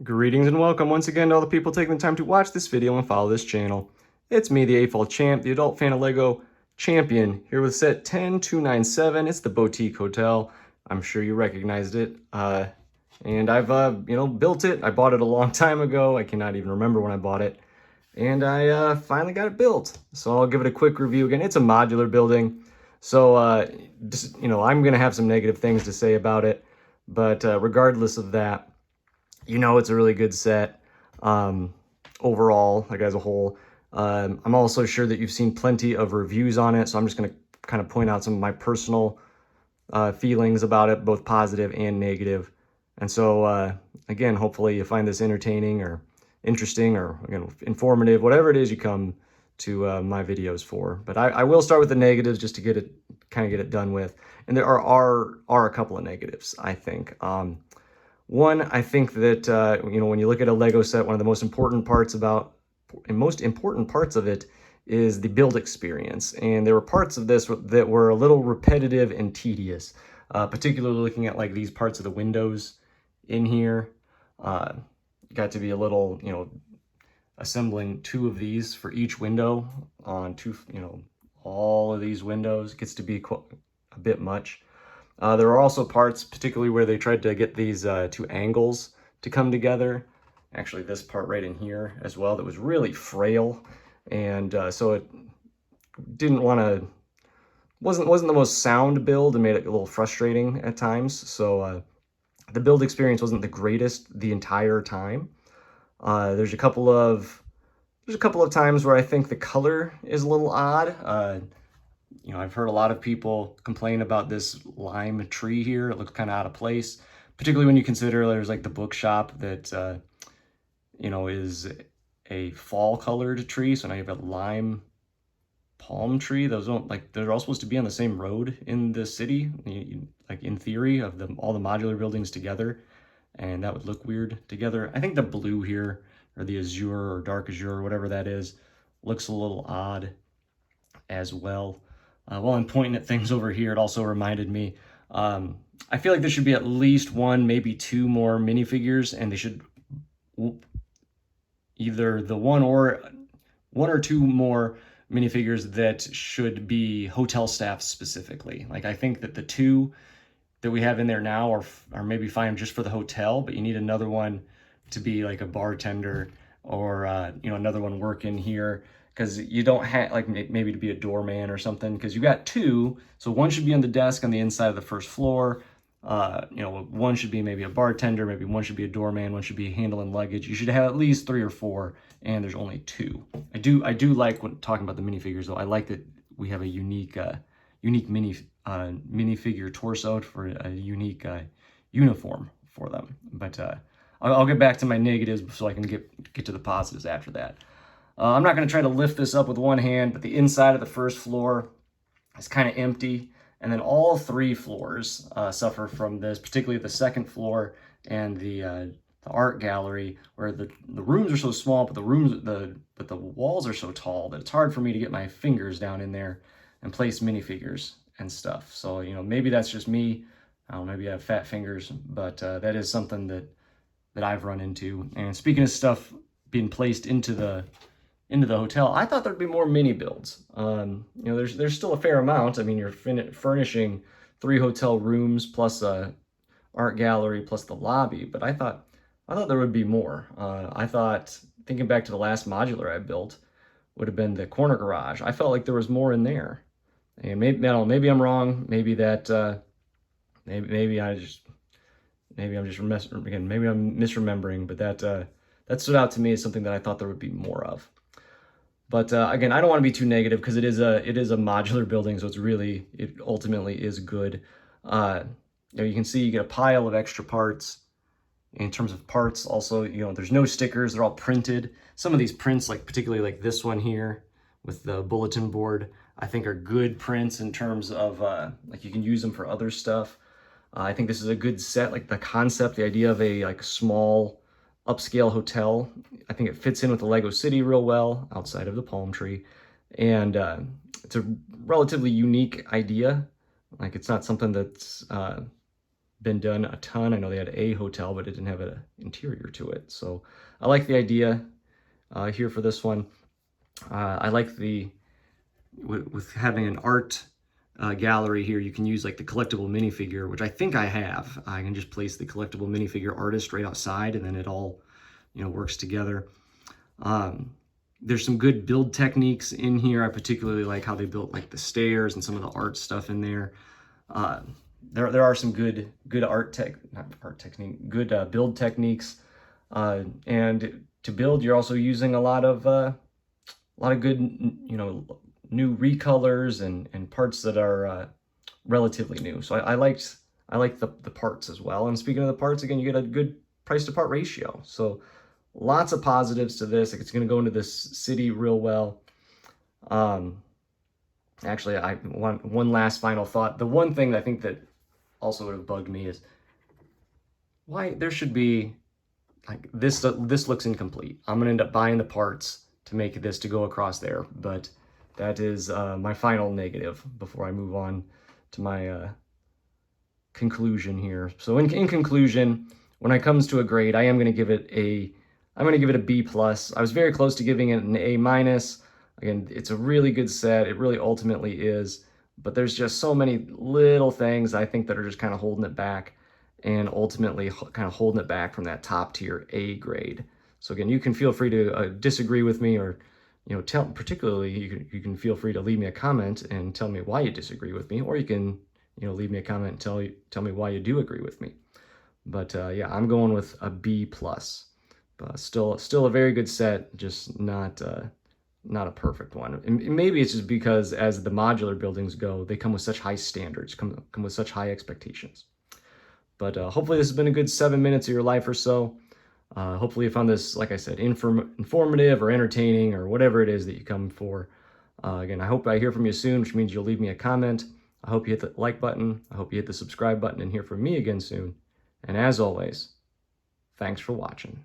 Greetings and welcome once again to all the people taking the time to watch this video and follow this channel. It's me, the AFOL champ, the adult fan of LEGO champion, here with set 10297. It's the Boutique Hotel. I'm sure you recognized it. And I've, built it. I bought it a long time ago. I cannot even remember when I bought it. And I finally got it built. So I'll give it a quick review. Again, it's a modular building. So, I'm going to have some negative things to say about it. But regardless of that, it's a really good set overall, like as a whole. I'm also sure that you've seen plenty of reviews on it, so I'm just going to kind of point out some of my personal feelings about it, both positive and negative. And so, again, hopefully you find this entertaining or interesting or, again, informative, whatever it is you come to my videos for. But I will start with the negatives just to get it done with. And there are a couple of negatives, I think. One, I think that, when you look at a Lego set, one of the most important parts of it is the build experience. And there were parts of this that were a little repetitive and tedious, particularly looking at like these parts of the windows in here. Got to be a little, assembling two of these for each window on all of these windows gets to be a bit much. There are also parts, particularly where they tried to get these two angles to come together. Actually, this part right in here as well, that was really frail, and so it wasn't the most sound build and made it a little frustrating at times. So the build experience wasn't the greatest the entire time. There's a couple of times where I think the color is a little odd. I've heard a lot of people complain about this lime tree here. It looks kind of out of place, particularly when you consider there's like the bookshop that, is a fall colored tree. So now you have a lime palm tree. Those don't they're all supposed to be on the same road in the city, like in theory of all the modular buildings together. And that would look weird together. I think the blue here, or the azure or dark azure or whatever that is, looks a little odd as well. While I'm pointing at things over here, it also reminded me, I feel like there should be at least one, maybe two more minifigures, and they should either the one or two more minifigures that should be hotel staff specifically. Like, I think that the two that we have in there now are maybe fine just for the hotel, but you need another one to be like a bartender or, another one working here. Because you don't have, like, maybe to be a doorman or something, because you got two, so one should be on the desk on the inside of the first floor. One should be maybe a bartender, maybe one should be a doorman, one should be handling luggage. You should have at least 3 or 4, and there's only 2. I do like, when talking about the minifigures, though, I like that we have a unique minifigure torso for a unique uniform for them. But I'll get back to my negatives so I can get to the positives after that. I'm not going to try to lift this up with one hand, but the inside of the first floor is kind of empty. And then all 3 floors suffer from this, particularly the second floor and the art gallery, where the rooms are so small, but the walls are so tall that it's hard for me to get my fingers down in there and place minifigures and stuff. So, maybe that's just me. I don't know, maybe I have fat fingers, but that is something that I've run into. And speaking of stuff being placed into the hotel, I thought there'd be more mini builds. There's still a fair amount. I mean, you're furnishing 3 hotel rooms plus a art gallery plus the lobby, but I thought there would be more. I thought, thinking back to the last modular I built, would have been the corner garage. I felt like there was more in there. And maybe I'm wrong. Maybe that maybe I'm misremembering, but that stood out to me as something that I thought there would be more of. But again, I don't want to be too negative, because it is a modular building, so it ultimately is good. You can see you get a pile of extra parts. In terms of parts, also, there's no stickers; they're all printed. Some of these prints, particularly like this one here with the bulletin board, I think are good prints in terms of you can use them for other stuff. I think this is a good set. Like the concept, the idea of a small upscale hotel, I think it fits in with the Lego City real well outside of the palm tree. And it's a relatively unique idea. Like, it's not something that's been done a ton. I know they had a hotel, but it didn't have an interior to it. So I like the idea here for this one. I like with having an art gallery here, you can use like the collectible minifigure, which I think I have. I can just place the collectible minifigure artist right outside, and then it all, works together. There's some good build techniques in here. I particularly like how they built like the stairs and some of the art stuff in there. There are some good build techniques, and to build, you're also using a lot of good, new recolors and parts that are relatively new. So I like the parts as well. And speaking of the parts, again, you get a good price to part ratio. So lots of positives to this. It's going to go into this city real well. Actually, I want one last final thought. The one thing I think that also would have bugged me is why there should be like this looks incomplete. I'm gonna end up buying the parts to make this to go across there, but that is my final negative before I move on to my conclusion here. So in conclusion, when it comes to a grade, I am going to give it a B plus. I was very close to giving it an A minus. Again, it's a really good set. It really ultimately is, but there's just so many little things I think that are just kind of holding it back, and ultimately kind of holding it back from that top tier A grade. So again, you can feel free to disagree with me, or particularly you can feel free to leave me a comment and tell me why you disagree with me, or you can leave me a comment and tell me why you do agree with me. But yeah, I'm going with a B plus. Still a very good set, just not a perfect one. And maybe it's just because as the modular buildings go, they come with such high standards, come with such high expectations. But hopefully this has been a good 7 minutes of your life or so. Hopefully you found this, like I said, informative or entertaining or whatever it is that you come for. Again, I hope I hear from you soon, which means you'll leave me a comment. I hope you hit the like button. I hope you hit the subscribe button and hear from me again soon. And as always, thanks for watching.